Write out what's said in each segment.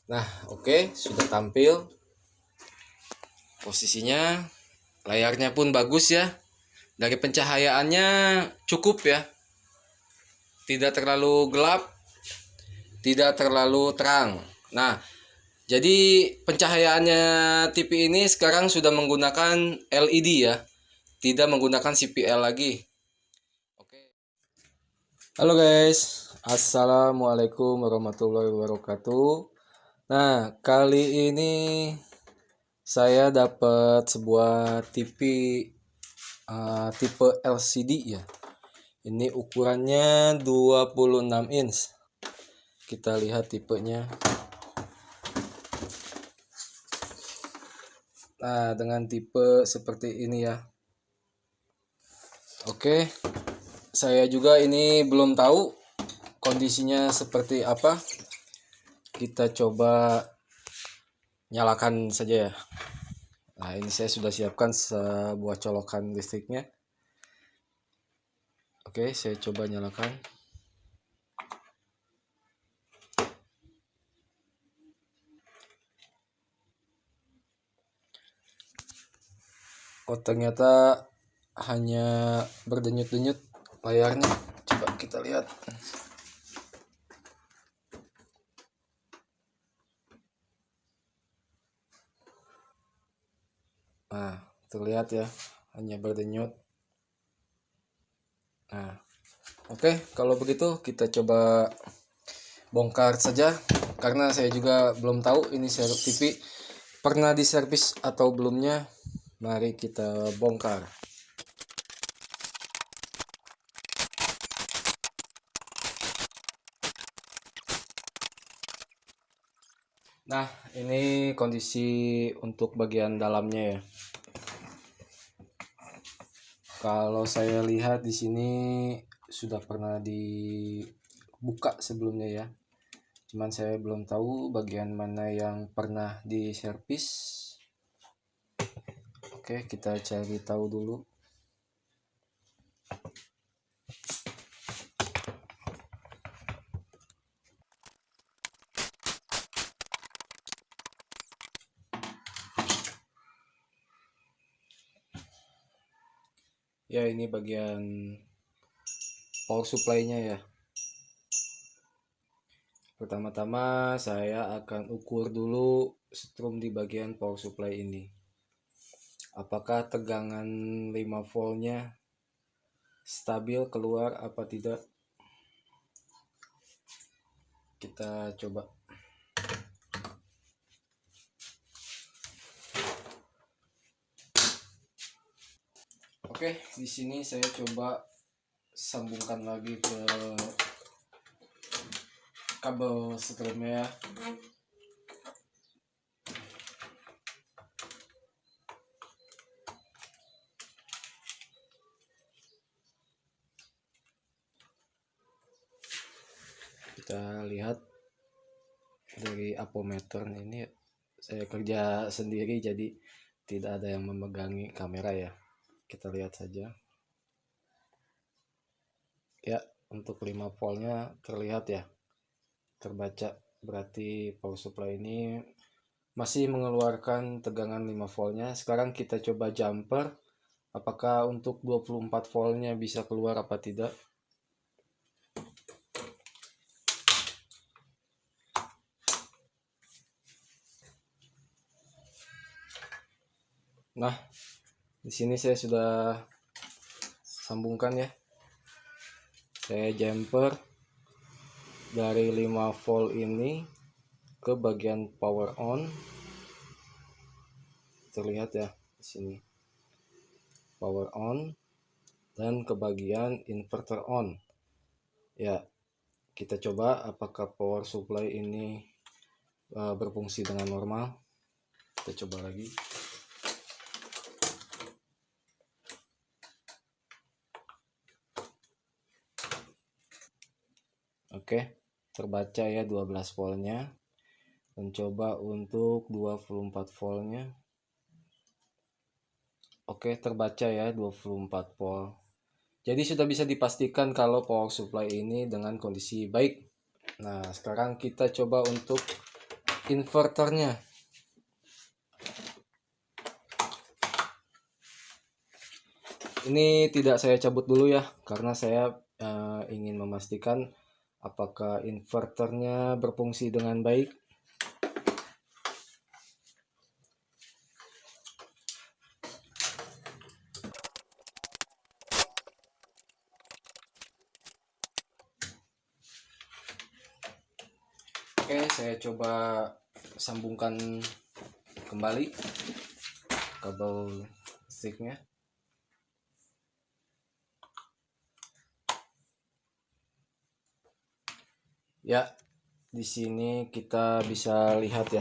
Nah, oke, sudah tampil. Posisinya, layarnya pun bagus ya. Dari pencahayaannya cukup ya. Tidak terlalu gelap, tidak terlalu terang. Nah, jadi pencahayaannya TV ini sekarang sudah menggunakan LED ya. Tidak menggunakan CPL lagi. Oke. Halo guys, Assalamualaikum warahmatullahi wabarakatuh. Nah, kali ini saya dapat sebuah TV tipe LCD ya. Ini ukurannya 26 inch. Kita lihat tipenya. Nah, dengan tipe seperti ini ya. Oke, saya juga ini belum tahu kondisinya seperti apa. Kita coba nyalakan saja ya. Nah, ini saya sudah siapkan sebuah colokan listriknya. Oke, saya coba nyalakan. Oh, ternyata hanya berdenyut-denyut layarnya. Coba kita lihat. Nah, terlihat ya, hanya berdenyut. Nah, oke, kalau begitu kita coba bongkar saja, karena saya juga belum tahu ini TV pernah diservis atau belumnya. Mari kita bongkar. Nah, ini kondisi untuk bagian dalamnya ya. Kalau saya lihat di sini sudah pernah dibuka sebelumnya ya. Cuman saya belum tahu bagian mana yang pernah diservis. Oke, kita cari tahu dulu. Ya, ini bagian power supply-nya ya. Pertama-tama saya akan ukur dulu strum di bagian power supply ini. Apakah tegangan 5 voltnya stabil keluar apa tidak? Kita coba. Oke, di sini saya coba sambungkan lagi ke kabel strumnya ya. Kita lihat dari apometer ini, saya kerja sendiri jadi tidak ada yang memegangi kamera ya. Kita lihat saja. Ya, untuk 5 voltnya terlihat ya, terbaca. Berarti power supply ini masih mengeluarkan tegangan 5 voltnya. Sekarang kita coba jumper, apakah untuk 24 voltnya bisa keluar apa tidak. Nah, di sini saya sudah sambungkan ya. Saya jumper dari 5 volt ini ke bagian power on. Terlihat ya di sini. Power on dan ke bagian inverter on. Ya, kita coba apakah power supply ini berfungsi dengan normal. Kita coba lagi. Oke, terbaca ya 12 voltnya. Mencoba untuk 24 voltnya. Oke, terbaca ya 24 volt. Jadi sudah bisa dipastikan kalau power supply ini dengan kondisi baik. Nah, sekarang kita coba untuk inverternya. Ini tidak saya cabut dulu ya, karena saya ingin memastikan apakah inverternya berfungsi dengan baik. Oke, saya coba sambungkan kembali kabel listriknya. Ya, di sini kita bisa lihat ya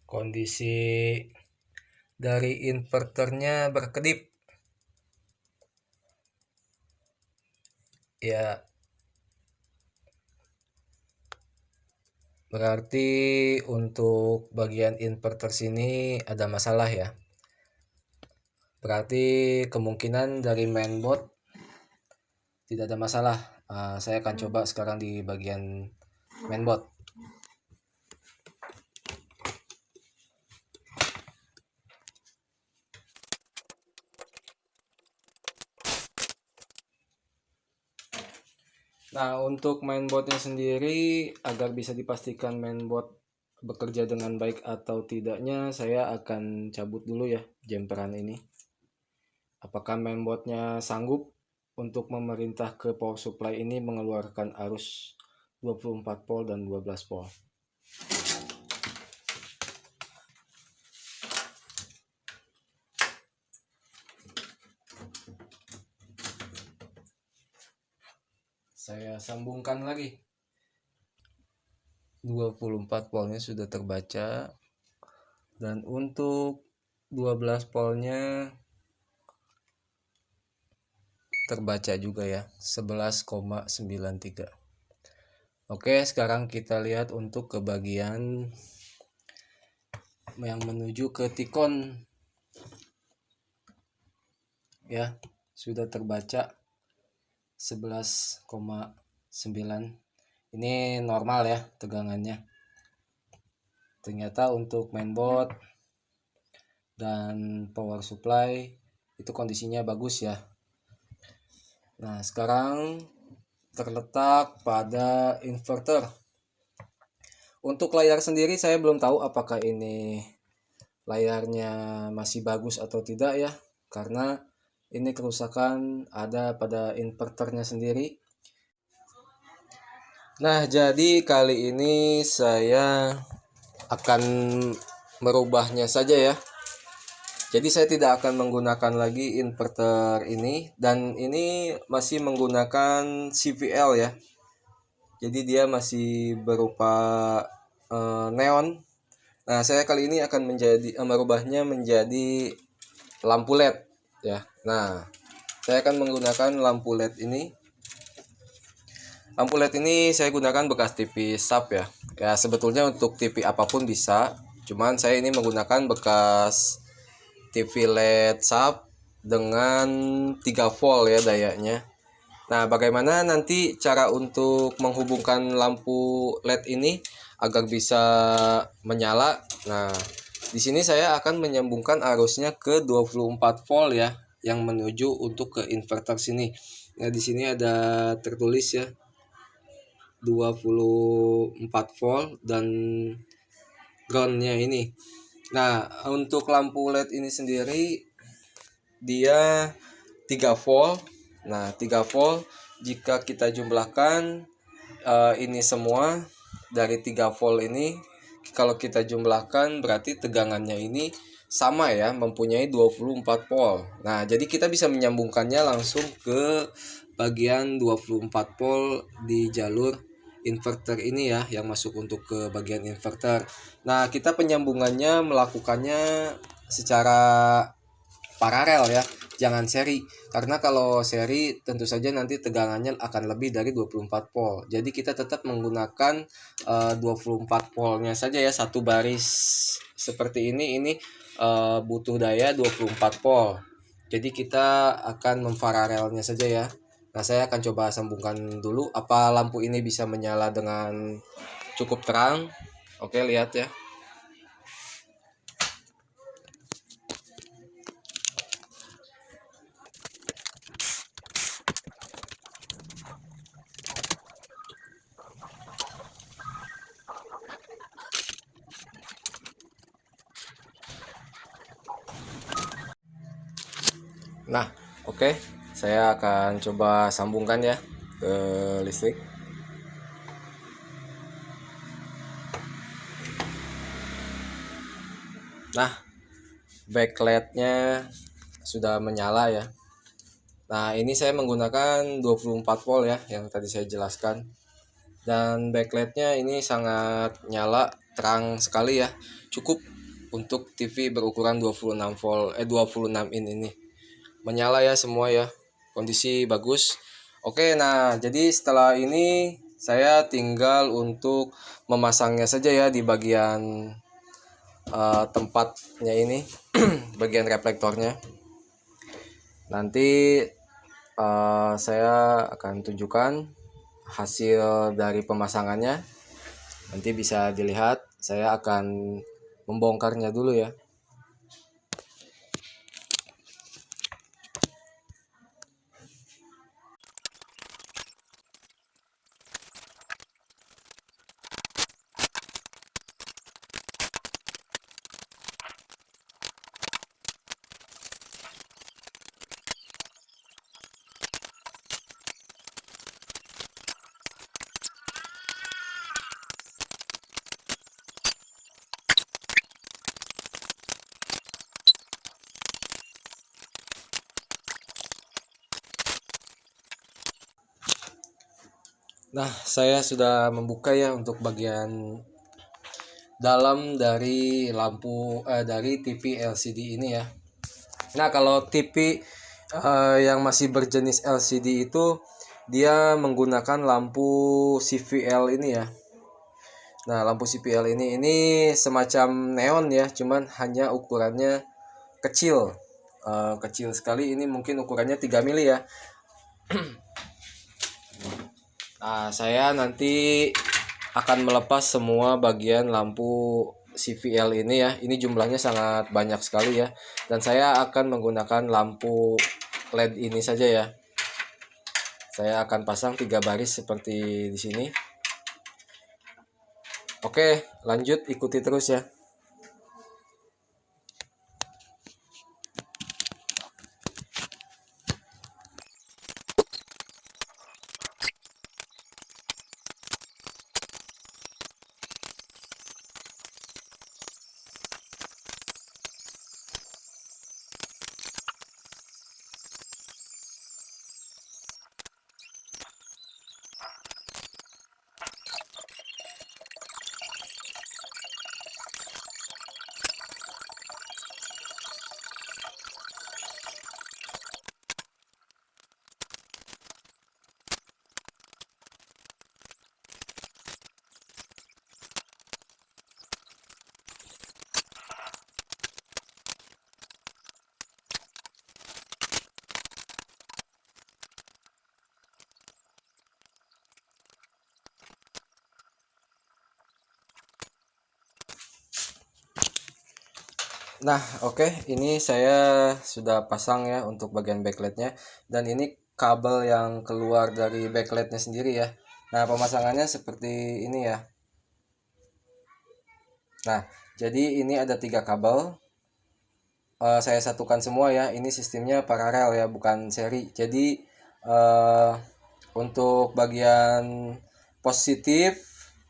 kondisi dari inverternya berkedip. Ya, berarti untuk bagian inverter sini ada masalah ya. Berarti kemungkinan dari mainboard tidak ada masalah. Saya akan coba sekarang di bagian mainboard. Nah, untuk mainboardnya sendiri, agar bisa dipastikan mainboard bekerja dengan baik atau tidaknya, saya akan cabut dulu ya jemperan ini. Apakah mainboardnya sanggup untuk memerintah ke power supply ini mengeluarkan arus 24 volt dan 12 volt. Saya sambungkan lagi. 24 voltnya sudah terbaca, dan untuk 12 voltnya terbaca juga ya, 11,93. Oke, sekarang kita lihat untuk ke bagian yang menuju ke tikon. Ya, sudah terbaca 11,9. Ini normal ya tegangannya. Ternyata untuk mainboard dan power supply itu kondisinya bagus ya. Nah, sekarang terletak pada inverter. Untuk layar sendiri saya belum tahu apakah ini layarnya masih bagus atau tidak ya, karena ini kerusakan ada pada inverternya sendiri. Nah, jadi kali ini saya akan merubahnya saja ya. Jadi saya tidak akan menggunakan lagi inverter ini, dan ini masih menggunakan CVL ya. Jadi dia masih berupa neon. Nah, saya kali ini akan merubahnya menjadi lampu LED ya. Nah, saya akan menggunakan lampu LED ini. Lampu LED ini saya gunakan bekas TV sub ya. Ya, sebetulnya untuk TV apapun bisa. Cuman saya ini menggunakan bekas TV LED sub dengan 3 volt ya dayanya. Nah, bagaimana nanti cara untuk menghubungkan lampu LED ini agar bisa menyala? Nah, di sini saya akan menyambungkan arusnya ke 24 volt ya, yang menuju untuk ke inverter sini. Nah, di sini ada tertulis ya 24 volt dan groundnya ini. Nah, untuk lampu LED ini sendiri dia 3 volt. Nah, 3 volt jika kita jumlahkan ini semua dari 3 volt ini, kalau kita jumlahkan berarti tegangannya ini sama ya, mempunyai 24 volt. Nah, jadi kita bisa menyambungkannya langsung ke bagian 24 volt di jalur inverter ini ya, yang masuk untuk ke bagian inverter. Nah, kita penyambungannya melakukannya secara paralel ya, jangan seri, karena kalau seri tentu saja nanti tegangannya akan lebih dari 24 volt. Jadi kita tetap menggunakan 24 voltnya saja ya, satu baris seperti ini butuh daya 24 volt. Jadi kita akan memparalelnya saja ya. Nah, saya akan coba sambungkan dulu apa lampu ini bisa menyala dengan cukup terang. Oke, lihat ya. Nah, oke. Saya akan coba sambungkan ya ke listrik. Nah, backlightnya sudah menyala ya. Nah, ini saya menggunakan 24 volt ya yang tadi saya jelaskan. Dan backlightnya ini sangat nyala, terang sekali ya. Cukup untuk TV berukuran 26 in ini. Menyala ya semua ya. Kondisi bagus. Oke, nah jadi setelah ini saya tinggal untuk memasangnya saja ya di bagian tempatnya ini, bagian reflektornya. Nanti saya akan tunjukkan hasil dari pemasangannya. Nanti bisa dilihat. Saya akan membongkarnya dulu ya. Nah, saya sudah membuka ya untuk bagian dalam dari dari TV LCD ini ya. Nah, kalau TV yang masih berjenis LCD itu dia menggunakan lampu CVL ini ya. Nah, lampu CVL ini semacam neon ya, cuman hanya ukurannya kecil. Kecil sekali, ini mungkin ukurannya 3 mili ya. Nah, saya nanti akan melepas semua bagian lampu CVL ini ya. Ini jumlahnya sangat banyak sekali ya. Dan saya akan menggunakan lampu LED ini saja ya. Saya akan pasang 3 baris seperti di sini. Oke, lanjut ikuti terus ya. Nah, oke, ini saya sudah pasang ya untuk bagian backlightnya, dan ini kabel yang keluar dari backlightnya sendiri ya. Nah, pemasangannya seperti ini ya. Nah, jadi ini ada 3 kabel. Saya satukan semua ya. Ini sistemnya paralel ya, bukan seri. Jadi untuk bagian positif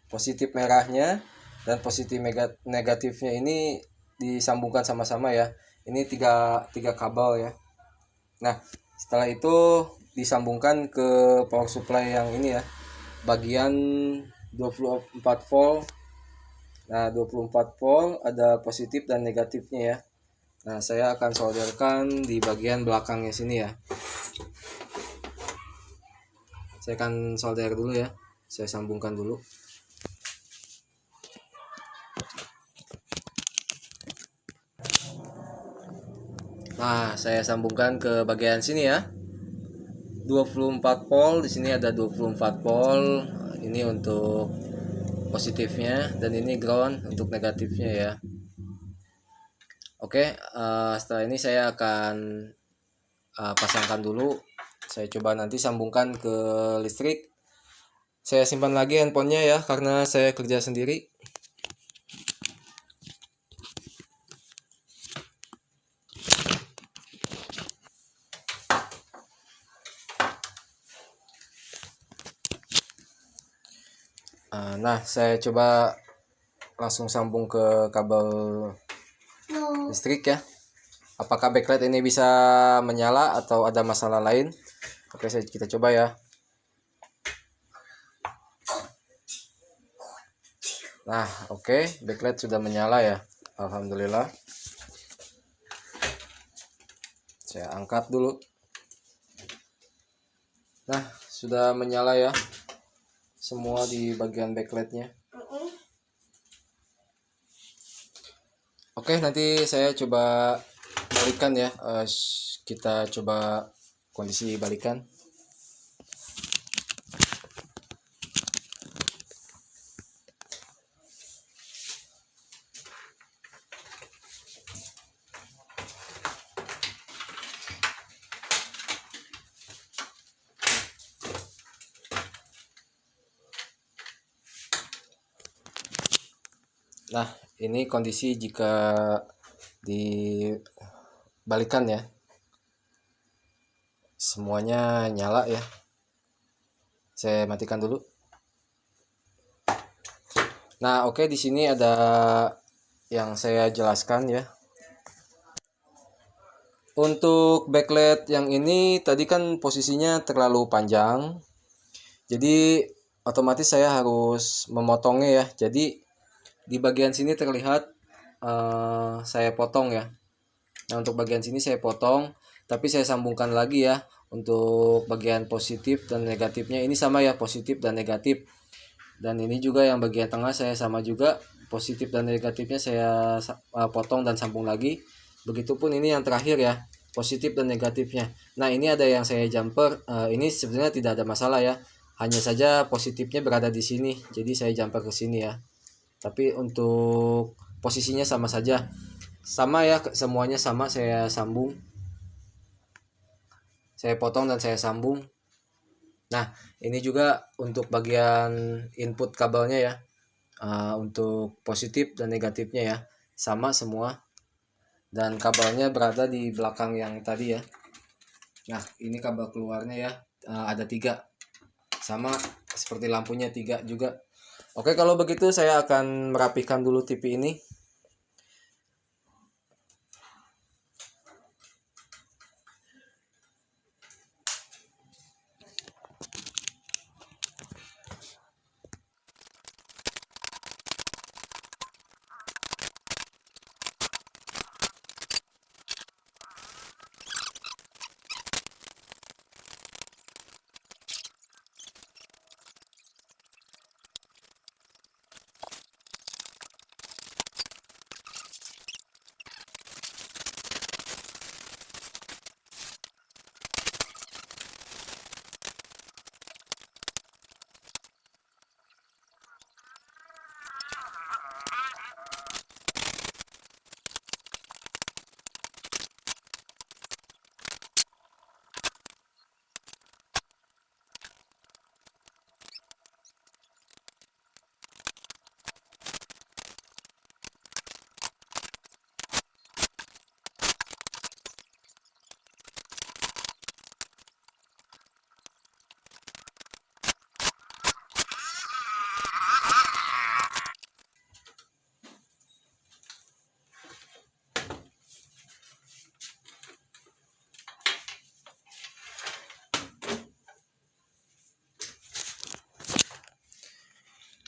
positif merahnya dan positif negatifnya ini disambungkan sama-sama ya. Ini tiga kabel ya. Nah, setelah itu disambungkan ke power supply yang ini ya, bagian 24 volt. Nah, 24 volt ada positif dan negatifnya ya. Nah, saya akan solderkan di bagian belakangnya sini ya. Saya akan solder dulu ya. Saya sambungkan dulu. Nah, saya sambungkan ke bagian sini ya. 24 volt, di sini ada 24 volt. Ini untuk positifnya dan ini ground untuk negatifnya ya. Oke, setelah ini saya akan pasangkan dulu. Saya coba nanti sambungkan ke listrik. Saya simpan lagi handphonenya ya karena saya kerja sendiri. Nah, saya coba langsung sambung ke kabel listrik ya. Apakah backlight ini bisa menyala atau ada masalah lain? Oke, kita coba ya. Nah, oke, backlight sudah menyala ya. Alhamdulillah. Saya angkat dulu. Nah, sudah menyala ya. Semua di bagian backlightnya. Oke, nanti saya coba balikan ya. Kita coba kondisi balikan. Nah, ini kondisi jika dibalikan ya. Semuanya nyala ya. Saya matikan dulu. Nah, oke, di sini ada yang saya jelaskan ya. Untuk backlight yang ini tadi kan posisinya terlalu panjang. Jadi otomatis saya harus memotongnya ya. Jadi di bagian sini terlihat saya potong ya. Nah, untuk bagian sini saya potong, tapi saya sambungkan lagi ya. Untuk bagian positif dan negatifnya ini sama ya, positif dan negatif. Dan ini juga yang bagian tengah saya sama juga, positif dan negatifnya saya potong dan sambung lagi. Begitupun ini yang terakhir ya, positif dan negatifnya. Nah, ini ada yang saya jumper, ini sebenarnya tidak ada masalah ya. Hanya saja positifnya berada di sini, jadi saya jumper ke sini ya. Tapi untuk posisinya sama saja, sama ya, semuanya sama, saya sambung, saya potong dan saya sambung. Nah, ini juga untuk bagian input kabelnya ya, untuk positif dan negatifnya ya, sama semua. Dan kabelnya berada di belakang yang tadi ya. Nah, ini kabel keluarnya ya, ada 3, sama seperti lampunya 3 juga. Oke, kalau begitu saya akan merapikan dulu TV ini.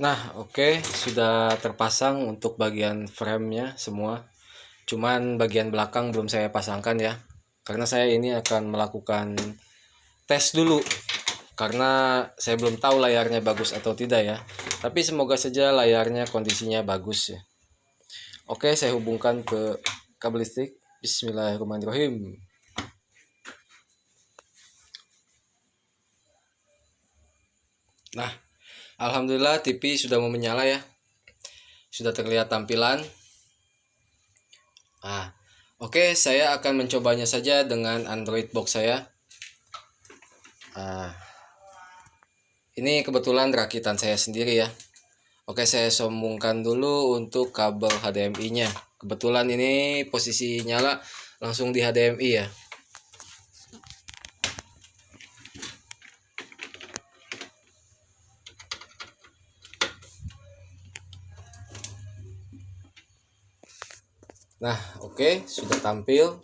Nah, oke, sudah terpasang untuk bagian framenya semua. Cuman bagian belakang belum saya pasangkan ya. Karena saya ini akan melakukan tes dulu. Karena saya belum tahu layarnya bagus atau tidak ya. Tapi semoga saja layarnya kondisinya bagus ya. Oke, saya hubungkan ke kabel listrik. Bismillahirrahmanirrahim. Nah, alhamdulillah TV sudah mau menyala ya. Sudah terlihat tampilan. Nah, oke, saya akan mencobanya saja dengan Android box saya. Nah, ini kebetulan rakitan saya sendiri ya. Oke, saya sambungkan dulu untuk kabel HDMI-nya. Kebetulan ini posisi nyala langsung di HDMI ya. Nah, oke, sudah tampil.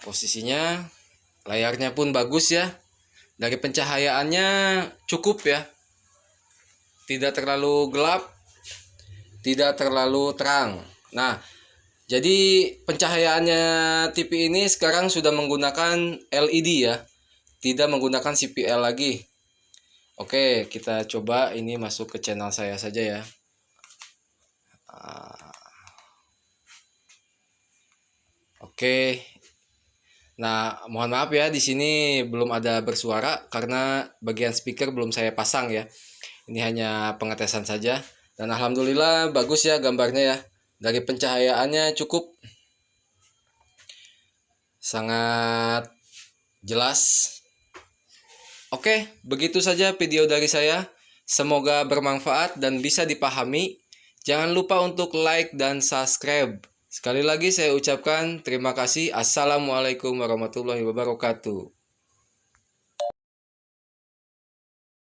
Posisinya, layarnya pun bagus ya. Dari pencahayaannya cukup ya. Tidak terlalu gelap, tidak terlalu terang. Nah, jadi pencahayaannya TV ini sekarang sudah menggunakan LED ya. Tidak menggunakan CPL lagi. Oke, kita coba ini masuk ke channel saya saja ya. Oke. Nah, mohon maaf ya di sini belum ada bersuara karena bagian speaker belum saya pasang ya. Ini hanya pengetesan saja dan alhamdulillah bagus ya gambarnya ya. Dari pencahayaannya cukup sangat jelas. Oke, begitu saja video dari saya. Semoga bermanfaat dan bisa dipahami. Jangan lupa untuk like dan subscribe. Sekali lagi saya ucapkan terima kasih. Assalamualaikum warahmatullahi wabarakatuh.